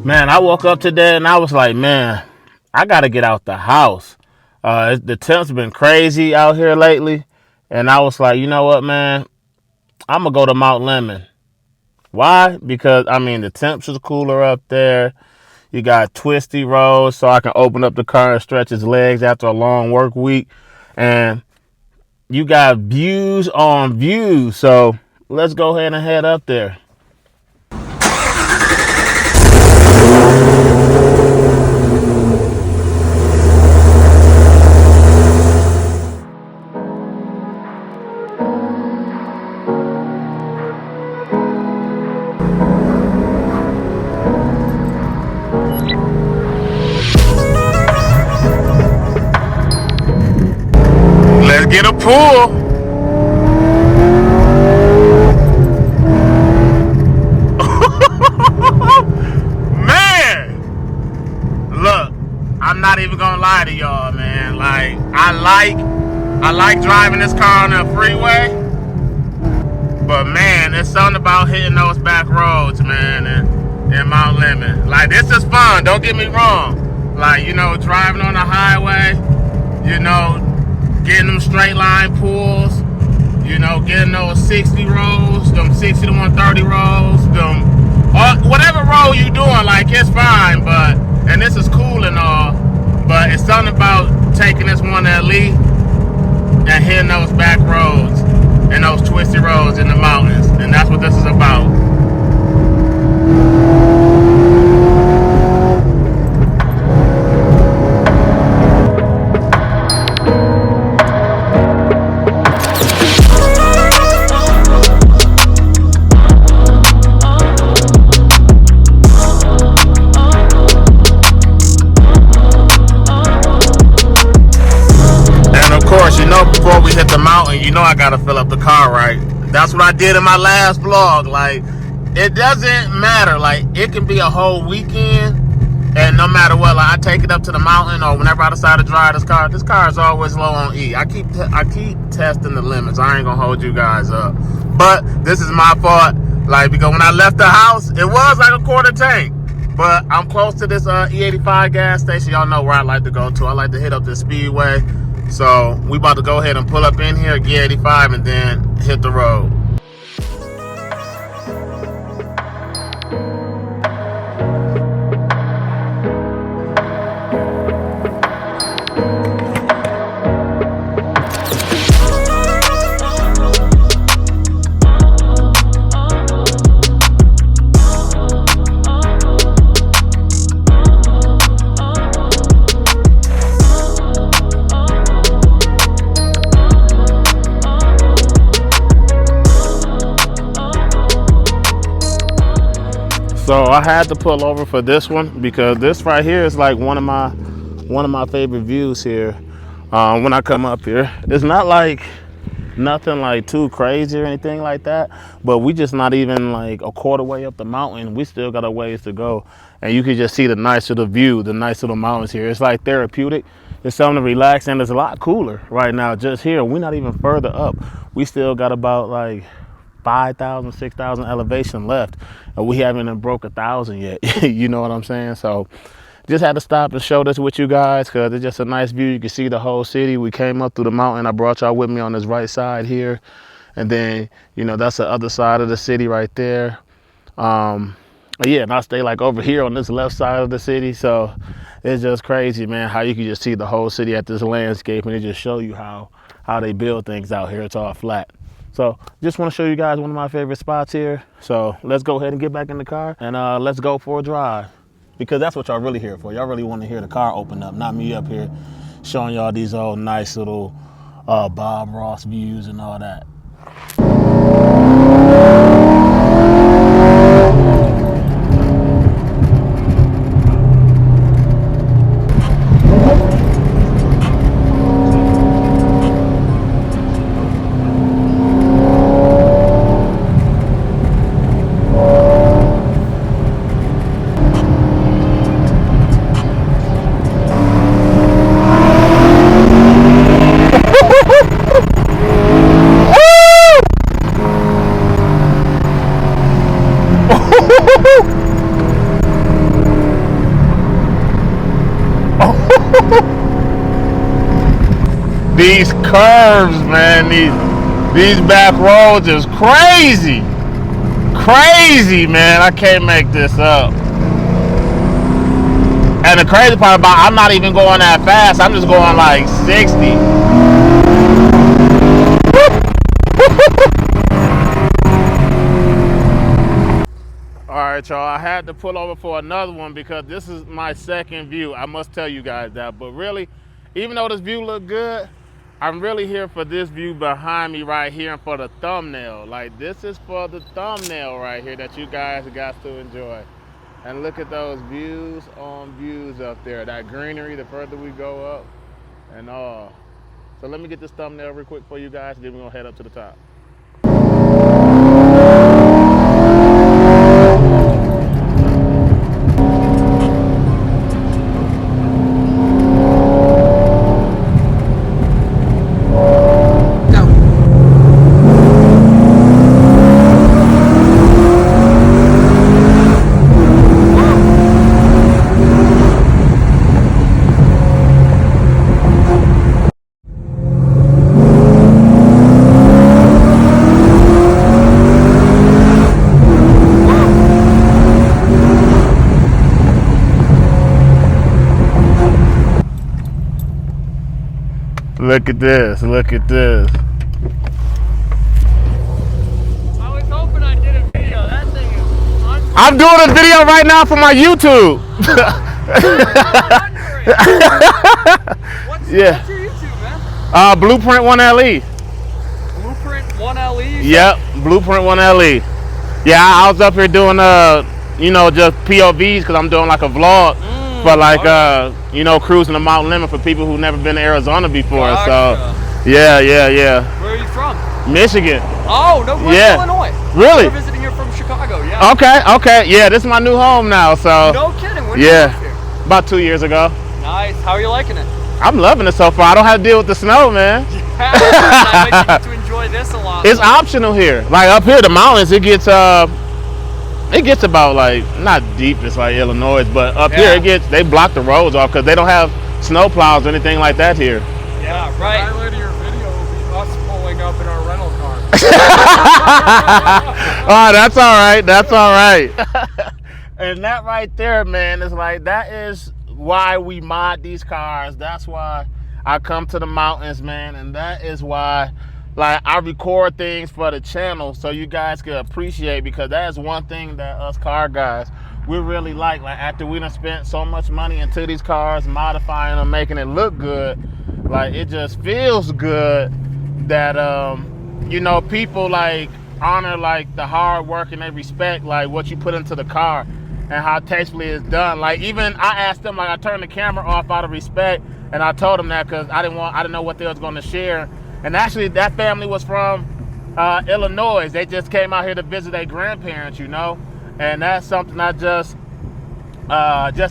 Man, I woke up today and I was like, man, I got to get out the house. The temps been crazy out here lately. And I was like, you know what, man? I'm going to go to Mount Lemmon. Why? Because, I mean, the temps is cooler up there. You got twisty roads so I can open up the car and stretch his legs after a long work week. And you got views on views. So let's go ahead and head up there. Let's get a pull. Man, look, I'm not even gonna lie to y'all, man. Like, I like driving this car on the freeway, but man, there's something about hitting those back roads, man, in Mount Lemmon. Like, this is fun, don't get me wrong. Like, you know, driving on the highway, you know, getting them straight line pulls, you know, getting those 60 rolls, them 60 to 130 rolls, them whatever roll you doing, like, it's fine, but, and this is cool and all, but it's something about taking this one elite and hitting those back roads and those twisty roads in the mountains, and that's what this is about. Before we hit the mountain, you know I gotta fill up the car, right? That's what I did in my last vlog. Like, it doesn't matter. Like, it can be a whole weekend, and no matter what, like, I take it up to the mountain, or whenever I decide to drive this car is always low on E. I keep testing the limits. I ain't gonna hold you guys up, but this is my fault. Like, because when I left the house, it was like a quarter tank. But I'm close to this E85 gas station. Y'all know where I like to go to. I like to hit up this speedway. So we about to go ahead and pull up in here, get 85, and then hit the road. So I had to pull over for this one because this right here is like one of my favorite views here. When I come up here, it's not like nothing like too crazy or anything like that, but we just not even like a quarter way up the mountain. We still got a ways to go, and you can just see the nice little view, the nice little mountains here. It's like therapeutic. It's something to relax, and it's a lot cooler right now just here. We're not even further up. We still got about like 5,000, 6,000 elevation left, and we haven't even broke 1,000 yet. You know what I'm saying? So just had to stop and show this with you guys because it's just a nice view. You can see the whole city. We came up through the mountain. I brought y'all with me on this right side here, and then, you know, that's the other side of the city right there. Yeah, and I stay like over here on this left side of the city. So it's just crazy, man, how you can just see the whole city at this landscape, and it just show you how they build things out here. It's all flat. So just want to show you guys one of my favorite spots here. So let's go ahead and get back in the car, and let's go for a drive, because that's what y'all really here for. Y'all really want to hear the car open up, not me up here showing y'all these old nice little Bob Ross views and all that. These curves, man, these back roads is crazy. Crazy, man. I can't make this up. And the crazy part about I'm not even going that fast. I'm just going like 60. Alright, y'all, I had to pull over for another one because this is my second view. I must tell you guys that. But really, even though this view look good, I'm really here for this view behind me right here and for the thumbnail. Like, this is for the thumbnail right here that you guys got to enjoy. And look at those views on views up there. That greenery, the further we go up and all. So let me get this thumbnail real quick for you guys, then we're gonna head up to the top. Look at this, look at this. I was hoping I did a video. That thing is unbelievable. I'm doing a video right now for my YouTube. What's your YouTube, man? Blueprint 1LE. Blueprint 1LE? Yep, Blueprint 1LE. Yeah, I was up here doing you know, just POVs because I'm doing like a vlog for like you know, cruising the Mount Lemmon for people who've never been to Arizona before. Gotcha. So yeah. Where are you from? Michigan. Oh, no, Illinois. Really? We're visiting here from Chicago, yeah. Okay. Yeah, this is my new home now, so. No kidding. When did you move here? About 2 years ago. Nice. How are you liking it? I'm loving it so far. I don't have to deal with the snow, man. Yeah, I bet you get to enjoy this a lot. It's optional here. Like up here, the mountains, it gets about like, not deep, it's like Illinois, but up here they block the roads off because they don't have snow plows or anything like that here. Yeah, right. The highlight of your video will be us pulling up in our rental car. Oh, that's all right. That's all right. And that right there, man, is like, that is why we mod these cars. That's why I come to the mountains, man, and that is why, like, I record things for the channel so you guys can appreciate, because that is one thing that us car guys, we really like after we done spent so much money into these cars, modifying them, making it look good, like, it just feels good that you know, people like honor like the hard work and they respect like what you put into the car and how tastefully it's done. Like, even I asked them, like, I turned the camera off out of respect, and I told them that because I didn't know what they was going to share. And actually, that family was from Illinois. They just came out here to visit their grandparents, you know. And that's something I just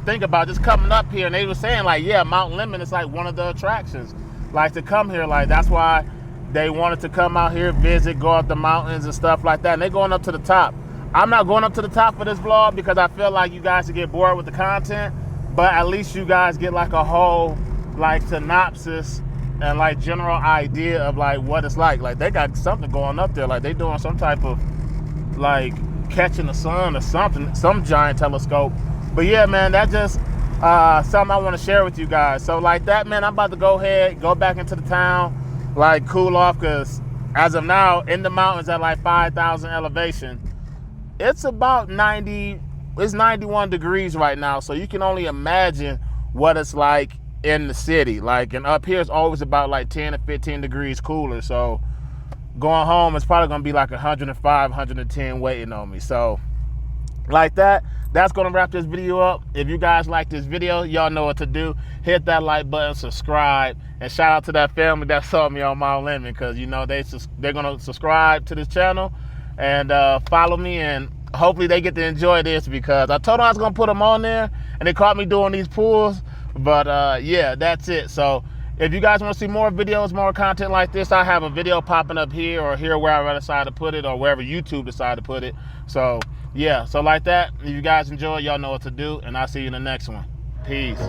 think about, just coming up here. And they were saying, like, yeah, Mount Lemmon is like one of the attractions, like, to come here. Like, that's why they wanted to come out here, visit, go up the mountains and stuff like that. And they're going up to the top. I'm not going up to the top for this vlog because I feel like you guys would get bored with the content. But at least you guys get like a whole like synopsis and like general idea of like what it's like. Like, they got something going up there. Like, they doing some type of like catching the sun or something, some giant telescope. But yeah, man, that's just something I want to share with you guys. So like that, man, I'm about to go ahead, go back into the town, like cool off, because as of now, in the mountains at like 5,000 elevation, it's about 91 degrees right now. So you can only imagine what it's like in the city. Like, and up here it's always about like 10 to 15 degrees cooler. So going home, it's probably gonna be like 105, 110 waiting on me. So like that's gonna wrap this video up. If you guys like this video, y'all know what to do. Hit that like button, subscribe, and shout out to that family that saw me on Mount Lemmon, because you know they're gonna subscribe to this channel and follow me, and hopefully they get to enjoy this, because I told them I was gonna put them on there and they caught me doing these pulls. But yeah, that's it. So if you guys want to see more videos, more content like this, I have a video popping up here or here, wherever I decide to put it, or wherever YouTube decide to put it. So yeah, so like that, if you guys enjoy, y'all know what to do, and I'll see you in the next one. Peace.